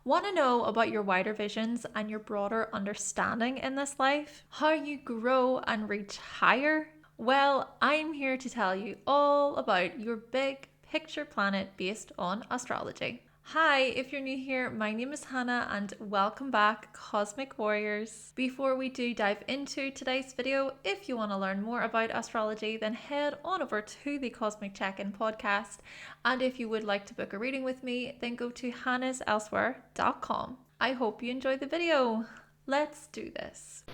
Want to know about your wider visions and your broader understanding in this life? How you grow and reach higher? Well, I'm here to tell you all about your big picture planet based on astrology. Hi, if you're new here, my name is Hannah and welcome back, Cosmic Warriors. Before we do dive into today's video, if you want to learn more about astrology, then head on over to the Cosmic Check-In podcast. And if you would like to book a reading with me, then go to hannahselsewhere.com. I hope you enjoyed the video. Let's do this.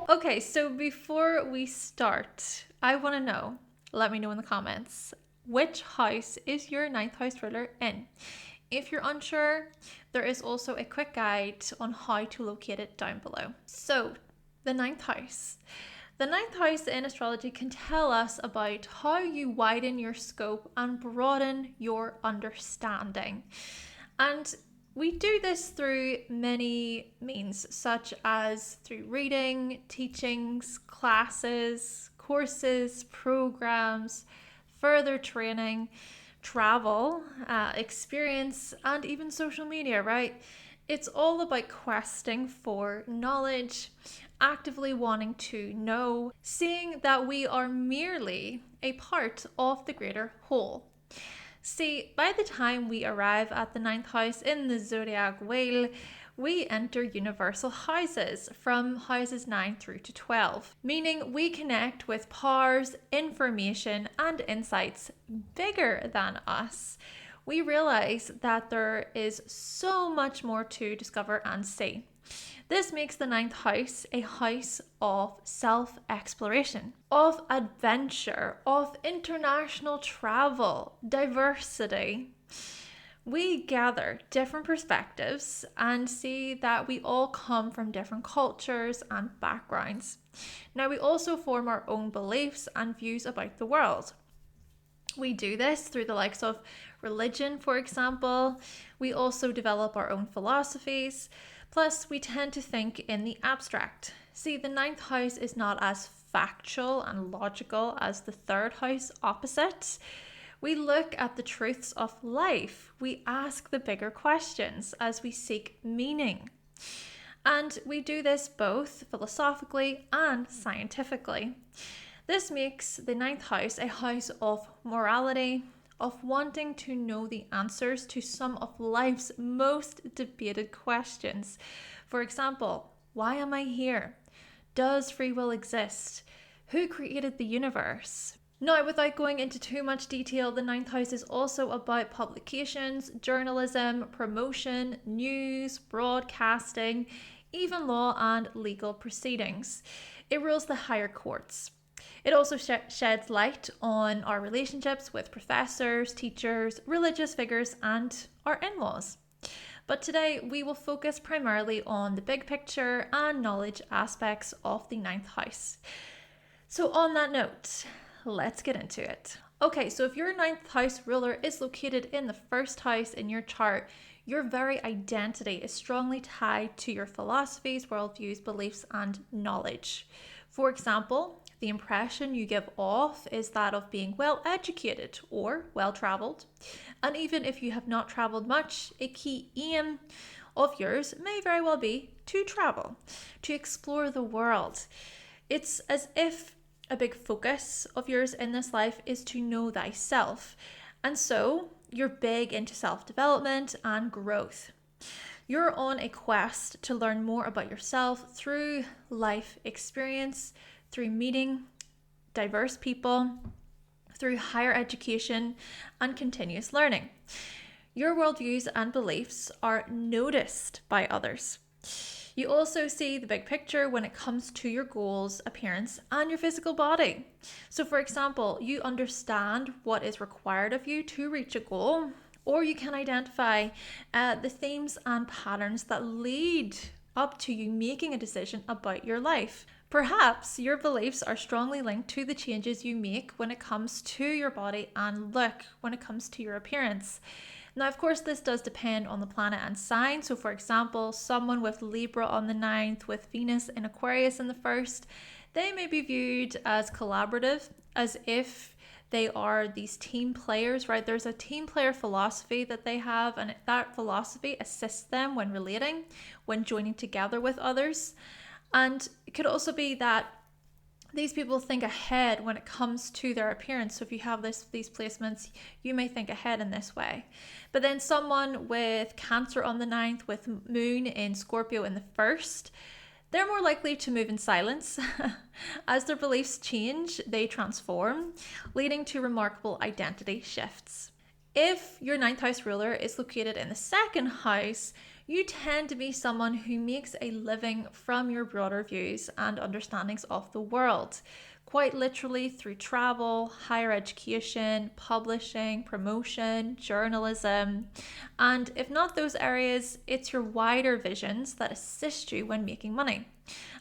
Okay, so before we start, I want to know, let me know in the comments, which house is your ninth house ruler in? If you're unsure, there is also a quick guide on how to locate it down below. So, the ninth house. The ninth house in astrology can tell us about how you widen your scope and broaden your understanding. And we do this through many means, such as through reading, teachings, classes, courses, programs, further training, travel, experience, and even social media, right? It's all about questing for knowledge, actively wanting to know, seeing that we are merely a part of the greater whole. See, by the time we arrive at the ninth house in the zodiac wheel, we enter universal houses from houses 9 through to 12, meaning we connect with powers, information, and insights bigger than us. We realize that there is so much more to discover and see. This makes the ninth house a house of self-exploration, of adventure, of international travel, diversity. We gather different perspectives and see that we all come from different cultures and backgrounds. Now, we also form our own beliefs and views about the world. We do this through the likes of religion, for example. We also develop our own philosophies. Plus, we tend to think in the abstract. See, the ninth house is not as factual and logical as the third house opposite. We look at the truths of life. We ask the bigger questions as we seek meaning. And we do this both philosophically and scientifically. This makes the ninth house a house of morality, of wanting to know the answers to some of life's most debated questions. For example, why am I here? Does free will exist? Who created the universe? Now, without going into too much detail, the ninth house is also about publications, journalism, promotion, news, broadcasting, even law and legal proceedings. It rules the higher courts. It also sheds light on our relationships with professors, teachers, religious figures, and our in-laws. But today we will focus primarily on the big picture and knowledge aspects of the ninth house. So on that note, let's get into it. Okay, so if your ninth house ruler is located in the first house in your chart, your very identity is strongly tied to your philosophies, worldviews, beliefs, and knowledge. For example, the impression you give off is that of being well educated or well traveled. And even if you have not traveled much, a key aim of yours may very well be to travel, to explore the world. It's as if a big focus of yours in this life is to know thyself. And so you're big into self-development and growth. You're on a quest to learn more about yourself through life experience, through meeting diverse people, through higher education and continuous learning. Your worldviews and beliefs are noticed by others. You also see the big picture when it comes to your goals, appearance, and your physical body. So for example, you understand what is required of you to reach a goal, or you can identify the themes and patterns that lead up to you making a decision about your life. Perhaps your beliefs are strongly linked to the changes you make when it comes to your body and look, when it comes to your appearance. Now, of course, this does depend on the planet and sign. So, for example, someone with Libra on the 9th, with Venus in Aquarius in the 1st, they may be viewed as collaborative, as if they are these team players, right? There's a team player philosophy that they have, and that philosophy assists them when relating, when joining together with others. And it could also be that these people think ahead when it comes to their appearance. So if you have these placements, you may think ahead in this way. But then someone with Cancer on the 9th, with Moon in Scorpio in the 1st, they're more likely to move in silence. As their beliefs change, they transform, leading to remarkable identity shifts. If your 9th house ruler is located in the 2nd house, you tend to be someone who makes a living from your broader views and understandings of the world, quite literally through travel, higher education, publishing, promotion, journalism. And if not those areas, it's your wider visions that assist you when making money.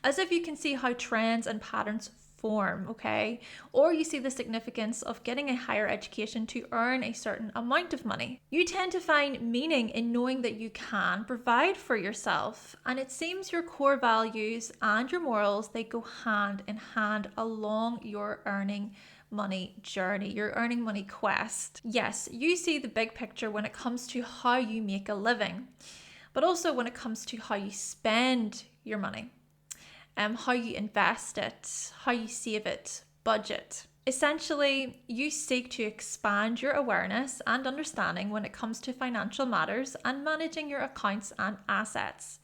As if you can see how trends and patterns form, okay? Or you see the significance of getting a higher education to earn a certain amount of money. You tend to find meaning in knowing that you can provide for yourself, and it seems your core values and your morals, they go hand in hand along your earning money journey, your earning money quest. Yes, you see the big picture when it comes to how you make a living, but also when it comes to how you spend your money. How you invest it, how you save it, budget. Essentially, you seek to expand your awareness and understanding when it comes to financial matters and managing your accounts and assets.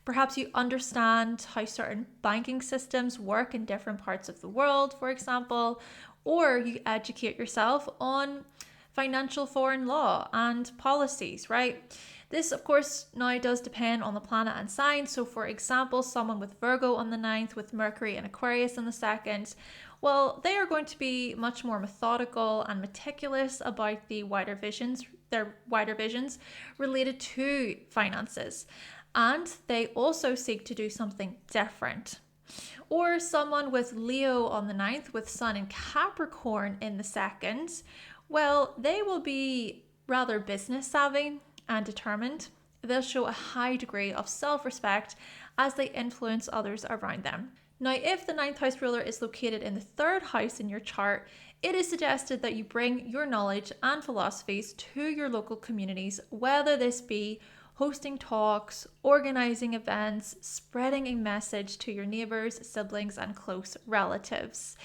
Perhaps you understand how certain banking systems work in different parts of the world, for example, or you educate yourself on financial foreign law and policies, right? This, of course, now does depend on the planet and sign. So, for example, someone with Virgo on the 9th, with Mercury and Aquarius on the 2nd, well, they are going to be much more methodical and meticulous about their wider visions related to finances. And they also seek to do something different. Or someone with Leo on the 9th, with Sun in Capricorn in the 2nd, well, they will be rather business savvy and determined. They'll show a high degree of self-respect as they influence others around them. Now, if the 9th house ruler is located in the 3rd house in your chart, it is suggested that you bring your knowledge and philosophies to your local communities, whether this be hosting talks, organizing events, spreading a message to your neighbors, siblings, and close relatives.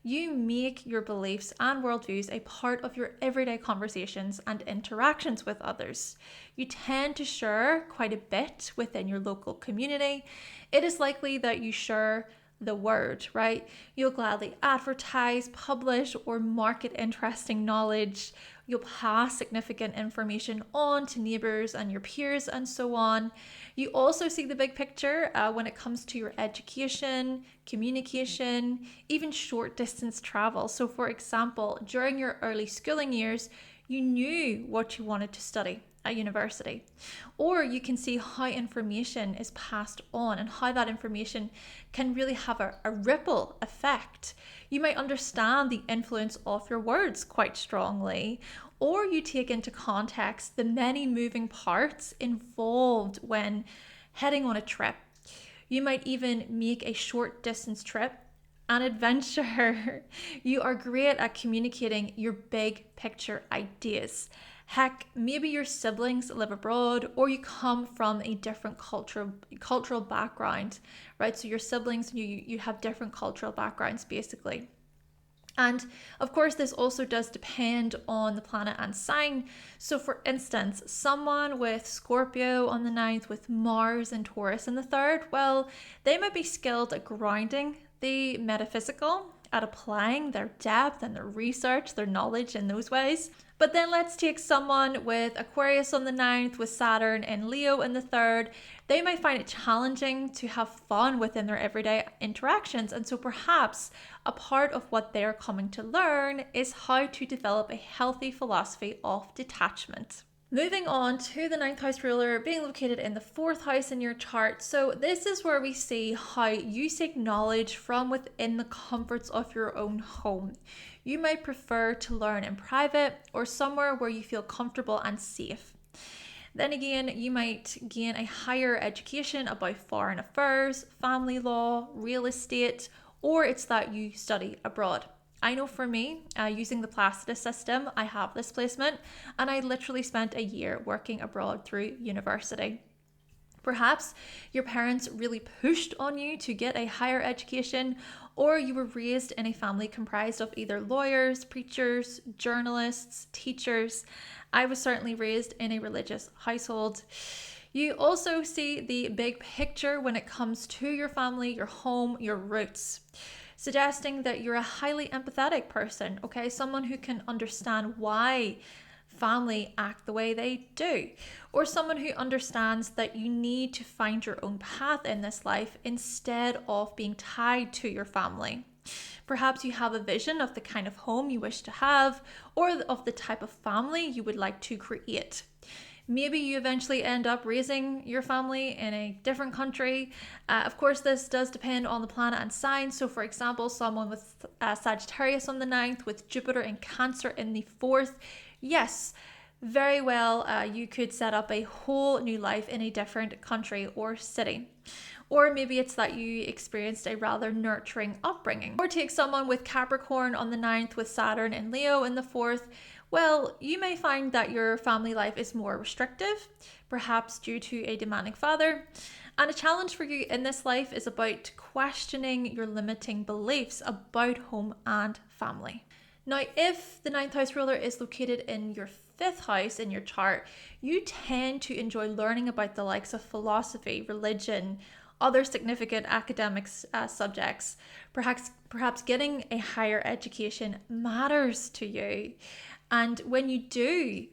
You make your beliefs and worldviews a part of your everyday conversations and interactions with others. You tend to share quite a bit within your local community. It is likely that you share the word, right? You'll gladly advertise, publish, or market interesting knowledge. You'll pass significant information on to neighbors and your peers and so on. You also see the big picture when it comes to your education, communication, even short distance travel. So for example, during your early schooling years, you knew what you wanted to study at university. Or you can see how information is passed on and how that information can really have a ripple effect. You might understand the influence of your words quite strongly, or you take into context the many moving parts involved when heading on a trip. You might even make a short distance trip an adventure. You are great at communicating your big picture ideas. Heck, maybe your siblings live abroad or you come from a different cultural background, right? So your siblings, you have different cultural backgrounds basically. And of course, this also does depend on the planet and sign. So for instance, someone with Scorpio on the 9th, with Mars and Taurus in the 3rd, well, they might be skilled at grounding the metaphysical, at applying their depth and their research, their knowledge in those ways. But then let's take someone with Aquarius on the 9th, with Saturn and Leo in the 3rd. They might find it challenging to have fun within their everyday interactions. And so perhaps a part of what they're coming to learn is how to develop a healthy philosophy of detachment. Moving on to the 9th house ruler being located in the 4th house in your chart. So this is where we see how you seek knowledge from within the comforts of your own home. You might prefer to learn in private or somewhere where you feel comfortable and safe. Then again, you might gain a higher education about foreign affairs, family law, real estate, or it's that you study abroad. I know for me, using the Placidus system, I have this placement, and I literally spent a year working abroad through university. Perhaps your parents really pushed on you to get a higher education, or you were raised in a family comprised of either lawyers, preachers, journalists, teachers. I was certainly raised in a religious household. You also see the big picture when it comes to your family, your home, your roots, suggesting that you're a highly empathetic person, okay? Someone who can understand why family act the way they do, or someone who understands that you need to find your own path in this life instead of being tied to your family. Perhaps you have a vision of the kind of home you wish to have, or of the type of family you would like to create. Maybe you eventually end up raising your family in a different country. Of course, this does depend on the planet and sign. So for example, someone with Sagittarius on the 9th, with Jupiter and Cancer in the 4th, yes, very well, you could set up a whole new life in a different country or city. Or maybe it's that you experienced a rather nurturing upbringing. Or take someone with Capricorn on the 9th, with Saturn and Leo in the 4th. Well, you may find that your family life is more restrictive, perhaps due to a demanding father. And a challenge for you in this life is about questioning your limiting beliefs about home and family. Now, if the 9th house ruler is located in your 5th house in your chart, you tend to enjoy learning about the likes of philosophy, religion, other significant academic subjects. Perhaps getting a higher education matters to you. And when you do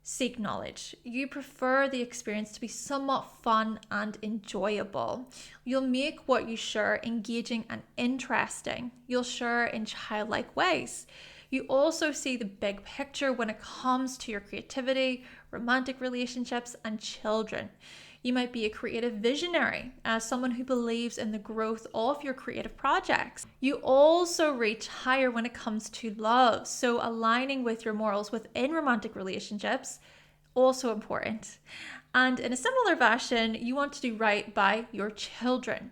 seek knowledge, you prefer the experience to be somewhat fun and enjoyable. You'll make what you share engaging and interesting. You'll share in childlike ways. You also see the big picture when it comes to your creativity, romantic relationships, and children. You might be a creative visionary, as someone who believes in the growth of your creative projects. You also reach higher when it comes to love, so aligning with your morals within romantic relationships, also important. And in a similar fashion, you want to do right by your children.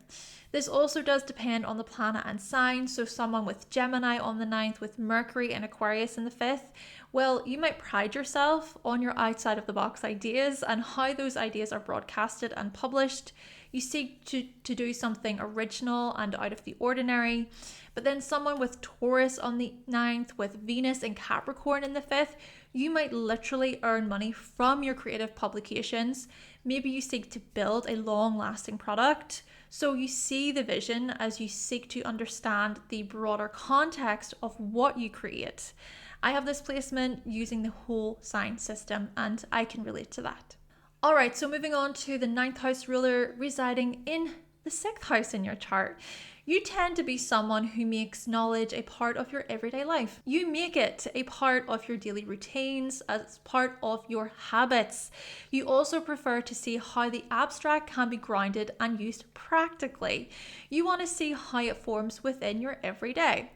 This also does depend on the planet and sign, so someone with Gemini on the 9th, with Mercury and Aquarius in the 5th, well, you might pride yourself on your outside of the box ideas and how those ideas are broadcasted and published. You seek to do something original and out of the ordinary. But then someone with Taurus on the 9th, with Venus and Capricorn in the 5th, you might literally earn money from your creative publications. Maybe you seek to build a long-lasting product. So you see the vision as you seek to understand the broader context of what you create. I have this placement using the whole sign system, and I can relate to that. All right, so moving on to the 9th house ruler residing in the 6th house in your chart. You tend to be someone who makes knowledge a part of your everyday life. You make it a part of your daily routines, as part of your habits. You also prefer to see how the abstract can be grounded and used practically. You want to see how it forms within your everyday,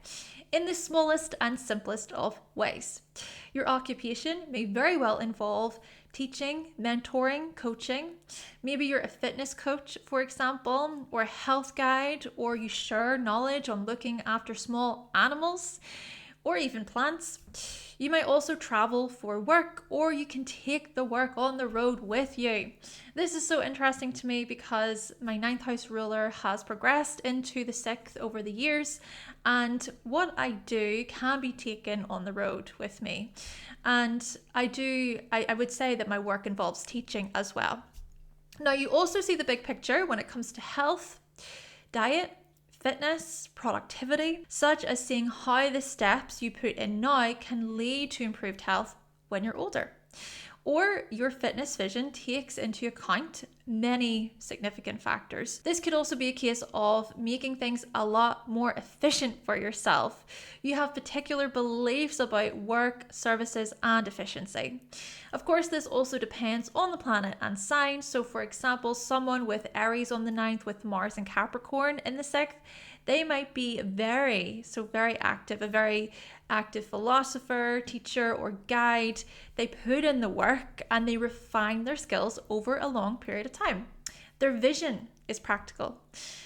in the smallest and simplest of ways. Your occupation may very well involve teaching, mentoring, coaching. Maybe you're a fitness coach, for example, or a health guide, or you share knowledge on looking after small animals or even plants. You might also travel for work, or you can take the work on the road with you. This is so interesting to me because my 9th house ruler has progressed into the 6th over the years, and what I do can be taken on the road with me. And I would say that my work involves teaching as well. Now, you also see the big picture when it comes to health, diet, fitness, productivity, such as seeing how the steps you put in now can lead to improved health when you're older. Or your fitness vision takes into account many significant factors. This could also be a case of making things a lot more efficient for yourself. You have particular beliefs about work, services, and efficiency. Of course, this also depends on the planet and sign. So for example, someone with Aries on the 9th, with Mars and Capricorn in the 6th, they might be very active, a very active philosopher, teacher, or guide. They put in the work and they refine their skills over a long period of time. Their vision is practical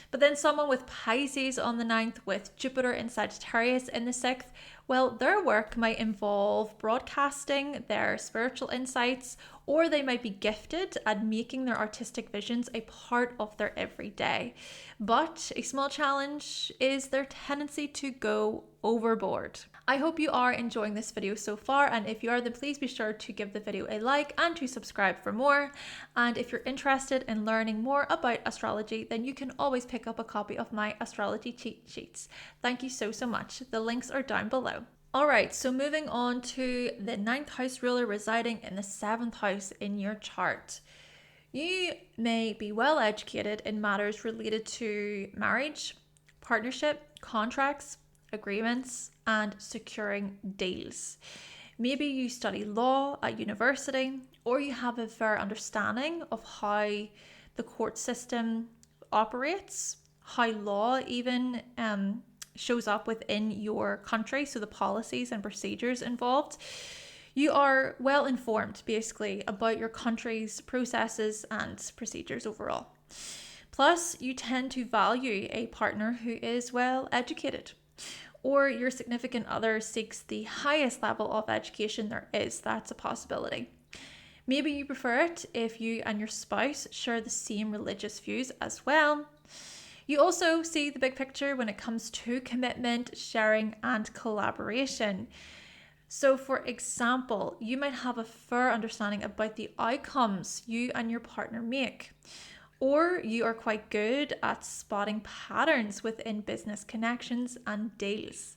But then someone with Pisces on the 9th with Jupiter in Sagittarius in the 6th, well, their work might involve broadcasting their spiritual insights, or they might be gifted at making their artistic visions a part of their everyday. But a small challenge is their tendency to go overboard. I hope you are enjoying this video so far, and if you are, then please be sure to give the video a like and to subscribe for more. And if you're interested in learning more about astrology, then you can always pick up a copy of my astrology cheat sheets. Thank you so much. The links are down below. Alright, so moving on to the 9th house ruler residing in the 7th house in your chart. You may be well educated in matters related to marriage, partnership, contracts, agreements, and securing deals. Maybe you study law at university, or you have a fair understanding of how the court system operates, how law even shows up within your country, so the policies and procedures involved. You are well informed, basically, about your country's processes and procedures overall. Plus, you tend to value a partner who is well educated, or your significant other seeks the highest level of education there is. That's a possibility. Maybe you prefer it if you and your spouse share the same religious views as well. You also see the big picture when it comes to commitment, sharing, and collaboration. So, for example, you might have a fair understanding about the outcomes you and your partner make. Or you are quite good at spotting patterns within business connections and deals.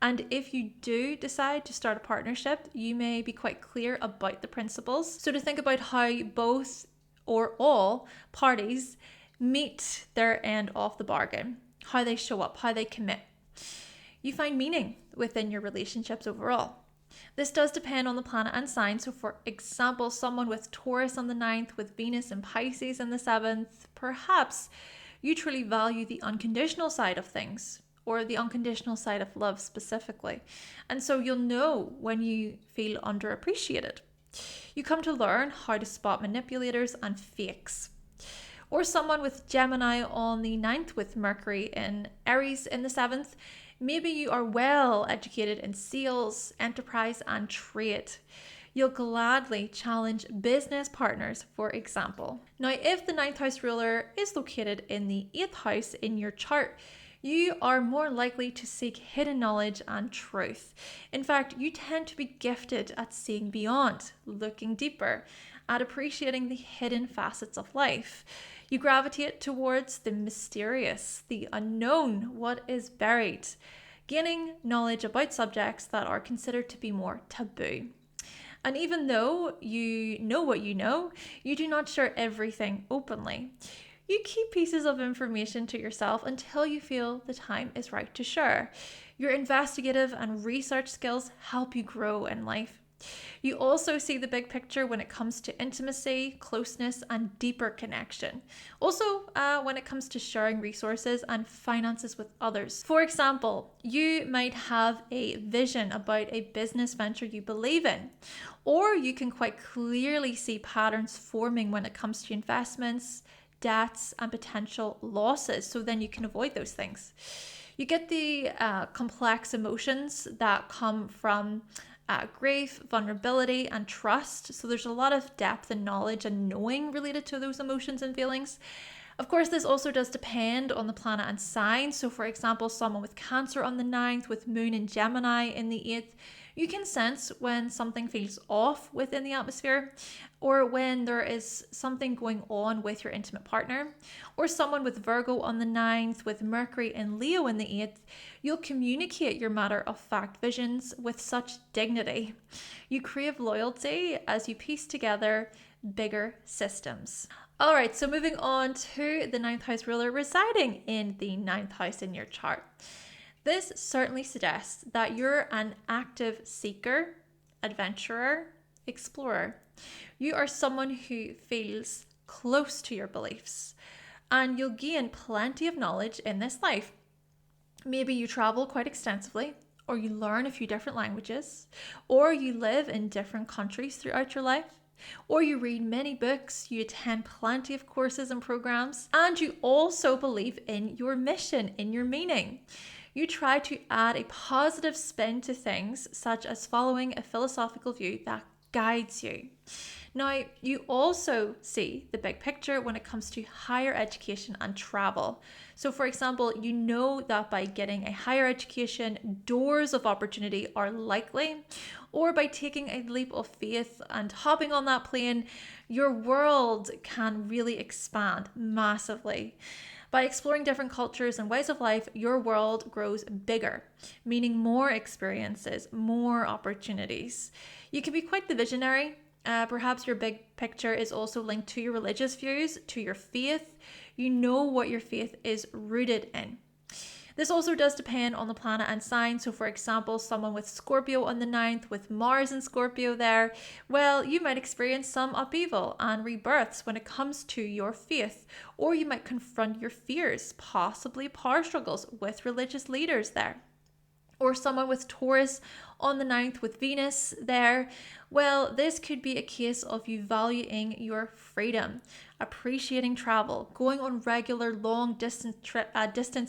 And if you do decide to start a partnership, you may be quite clear about the principles. So to think about how both or all parties meet their end of the bargain, how they show up, how they commit. You find meaning within your relationships overall. This does depend on the planet and sign. So for example, someone with Taurus on the 9th, with Venus and Pisces on the 7th, perhaps you truly value the unconditional side of things, or the unconditional side of love specifically. And so you'll know when you feel underappreciated. You come to learn how to spot manipulators and fakes. Or someone with Gemini on the 9th with Mercury in Aries in the 7th, maybe you are well educated in sales, enterprise, and trade. You'll gladly challenge business partners, for example. Now, if the 9th house ruler is located in the 8th house in your chart, you are more likely to seek hidden knowledge and truth. In fact, you tend to be gifted at seeing beyond, looking deeper, at appreciating the hidden facets of life. You gravitate towards the mysterious, the unknown, what is buried, gaining knowledge about subjects that are considered to be more taboo. And even though you know what you know, you do not share everything openly. You keep pieces of information to yourself until you feel the time is right to share. Your investigative and research skills help you grow in life. You also see the big picture when it comes to intimacy, closeness, and deeper connection. Also, when it comes to sharing resources and finances with others. For example, you might have a vision about a business venture you believe in, or you can quite clearly see patterns forming when it comes to investments, debts, and potential losses. So then you can avoid those things. You get the complex emotions that come from grief, vulnerability, and trust. So there's a lot of depth and knowledge and knowing related to those emotions and feelings. Of course, this also does depend on the planet and sign. So for example, someone with Cancer on the 9th, with Moon in Gemini in the 8th, you can sense when something feels off within the atmosphere, or when there is something going on with your intimate partner. Or someone with Virgo on the 9th, with Mercury and Leo in the 8th, you'll communicate your matter of fact visions with such dignity. You crave loyalty as you piece together bigger systems. All right, so moving on to the 9th house ruler residing in the 9th house in your chart. This certainly suggests that you're an active seeker, adventurer, explorer. You are someone who feels close to your beliefs, and you'll gain plenty of knowledge in this life. Maybe you travel quite extensively, or you learn a few different languages, or you live in different countries throughout your life. Or you read many books, you attend plenty of courses and programs, and you also believe in your mission, in your meaning. You try to add a positive spin to things, such as following a philosophical view that guides you. Now, you also see the big picture when it comes to higher education and travel. So, for example, you know that by getting a higher education, doors of opportunity are likely, or by taking a leap of faith and hopping on that plane, your world can really expand massively. By exploring different cultures and ways of life, your world grows bigger, meaning more experiences, more opportunities. You can be quite the visionary. Perhaps your big picture is also linked to your religious views, to your faith. You know what your faith is rooted in. This also does depend on the planet and sign. So, for example, someone with Scorpio on the 9th, with Mars and Scorpio there, well, you might experience some upheaval and rebirths when it comes to your faith, or you might confront your fears, possibly power struggles with religious leaders there. Or someone with Taurus on the 9th with Venus there, well, this could be a case of you valuing your freedom, appreciating travel, going on regular long distance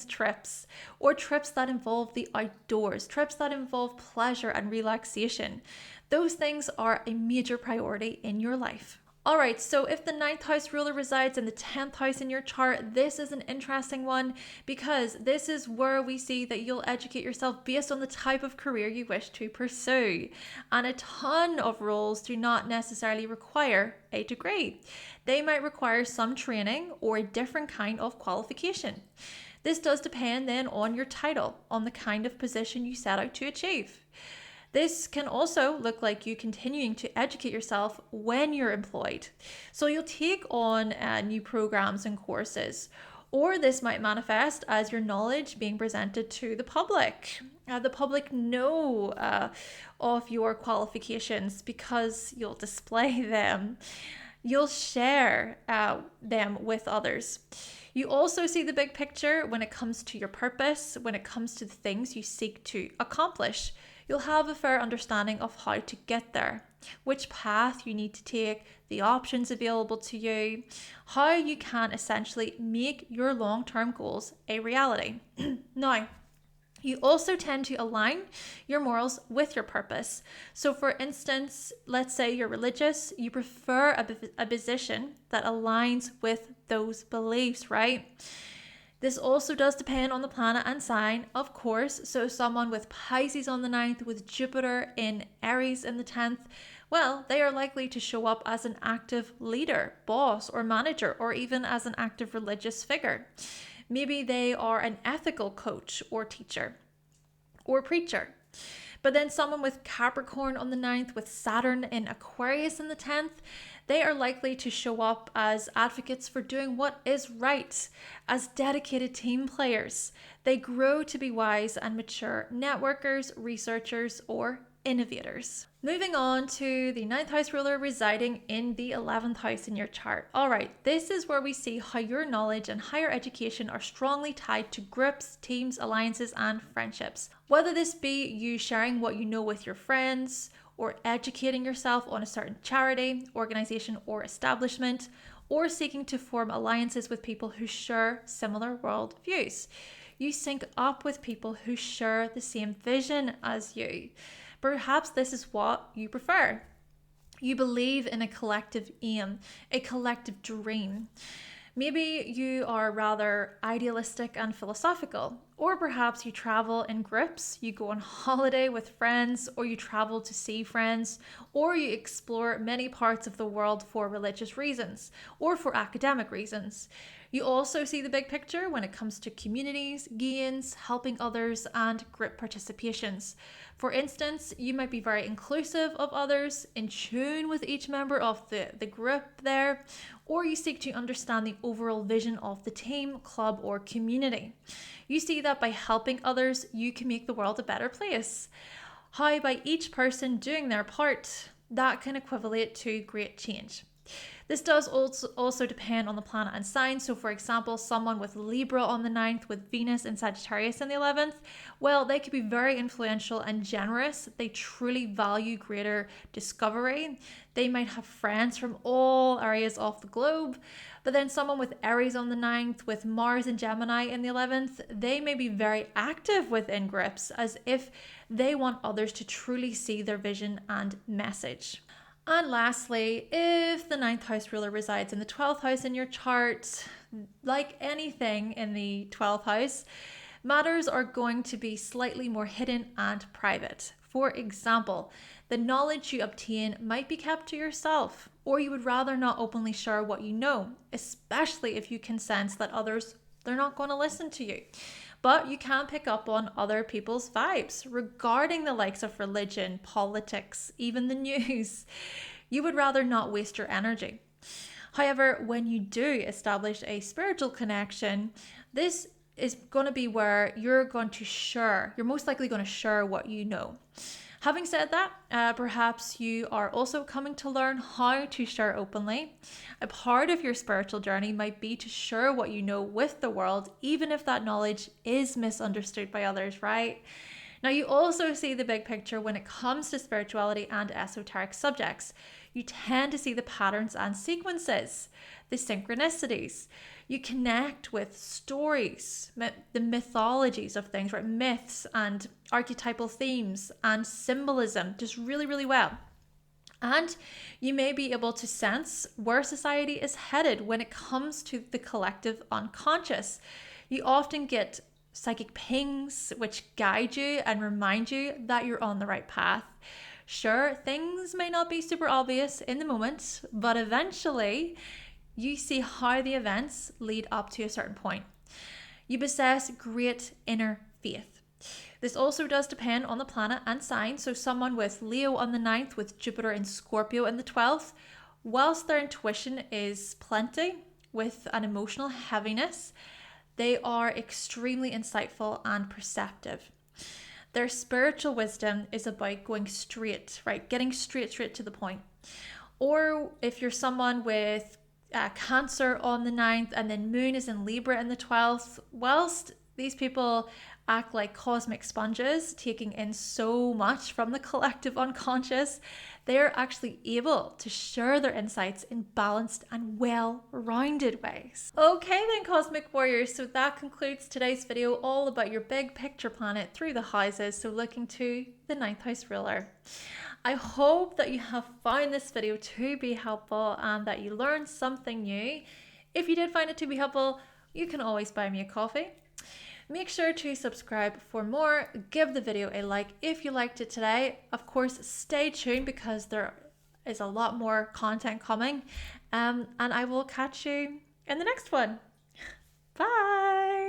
trips, or trips that involve the outdoors, trips that involve pleasure and relaxation. Those things are a major priority in your life. All right, so if the 9th house ruler resides in the 10th house in your chart, this is an interesting one because this is where we see that you'll educate yourself based on the type of career you wish to pursue. And a ton of roles do not necessarily require a degree. They might require some training or a different kind of qualification. This does depend then on your title, on the kind of position you set out to achieve. This can also look like you continuing to educate yourself when you're employed. So you'll take on new programs and courses, or this might manifest as your knowledge being presented to the public. The public know of your qualifications because you'll display them. You'll share them with others. You also see the big picture when it comes to your purpose, when it comes to the things you seek to accomplish. You'll have a fair understanding of how to get there, which path you need to take, the options available to you, how you can essentially make your long-term goals a reality. Now, you also tend to align your morals with your purpose. So for instance, let's say you're religious, you prefer a position that aligns with those beliefs, right? This also does depend on the planet and sign, of course. So someone with Pisces on the 9th, with Jupiter in Aries in the 10th, well, they are likely to show up as an active leader, boss, or manager, or even as an active religious figure. Maybe they are an ethical coach or teacher or preacher. But then someone with Capricorn on the 9th, with Saturn in Aquarius in the 10th, they are likely to show up as advocates for doing what is right, as dedicated team players. They grow to be wise and mature networkers, researchers, or innovators. Moving on to the 9th house ruler residing in the 11th house in your chart. All right, this is where we see how your knowledge and higher education are strongly tied to groups, teams, alliances, and friendships. Whether this be you sharing what you know with your friends, or educating yourself on a certain charity, organization, or establishment, or seeking to form alliances with people who share similar world views. You sync up with people who share the same vision as you. Perhaps this is what you prefer. You believe in a collective aim, a collective dream. Maybe you are rather idealistic and philosophical, or perhaps you travel in groups, you go on holiday with friends, or you travel to see friends, or you explore many parts of the world for religious reasons, or for academic reasons. You also see the big picture when it comes to communities, gains, helping others, and group participations. For instance, you might be very inclusive of others, in tune with each member of the group there, or you seek to understand the overall vision of the team, club, or community. You see that by helping others, you can make the world a better place. How by each person doing their part, that can equivalent to great change. This does also depend on the planet and sign. So for example, someone with Libra on the 9th with Venus and Sagittarius in the 11th, well, they could be very influential and generous. They truly value greater discovery. They might have friends from all areas of the globe. But then someone with Aries on the 9th with Mars and Gemini in the 11th, they may be very active within groups as if they want others to truly see their vision and message. And lastly, if the 9th house ruler resides in the 12th house in your chart, like anything in the 12th house, matters are going to be slightly more hidden and private. For example, the knowledge you obtain might be kept to yourself, or you would rather not openly share what you know, especially if you can sense that others, they're not going to listen to you. But you can pick up on other people's vibes regarding the likes of religion, politics, even the news. You would rather not waste your energy. However, when you do establish a spiritual connection, this is going to be where you're most likely going to share what you know. Having said that, perhaps you are also coming to learn how to share openly. A part of your spiritual journey might be to share what you know with the world, even if that knowledge is misunderstood by others, right? Now, you also see the big picture when it comes to spirituality and esoteric subjects. You tend to see the patterns and sequences, the synchronicities. You connect with stories, the mythologies of things, right? Myths and archetypal themes and symbolism just really, really well. And you may be able to sense where society is headed when it comes to the collective unconscious. You often get psychic pings which guide you and remind you that you're on the right path. Sure, things may not be super obvious in the moment, but eventually you see how the events lead up to a certain point. You possess great inner faith. This also does depend on the planet and sign. So someone with Leo on the 9th with Jupiter and Scorpio in the 12th, whilst their intuition is plenty with an emotional heaviness, they are extremely insightful and perceptive. Their spiritual wisdom is about going straight, right? Getting straight to the point. Or if you're someone with Cancer on the 9th and then Moon is in Libra in the 12th, whilst these people act like cosmic sponges, taking in so much from the collective unconscious, they are actually able to share their insights in balanced and well-rounded ways. Okay then, Cosmic Warriors, so that concludes today's video all about your big picture planet through the houses, so looking to the 9th house ruler. I hope that you have found this video to be helpful and that you learned something new. If you did find it to be helpful, you can always buy me a coffee. Make sure to subscribe for more. Give the video a like if you liked it today. Of course, stay tuned because there is a lot more content coming. And I will catch you in the next one. Bye.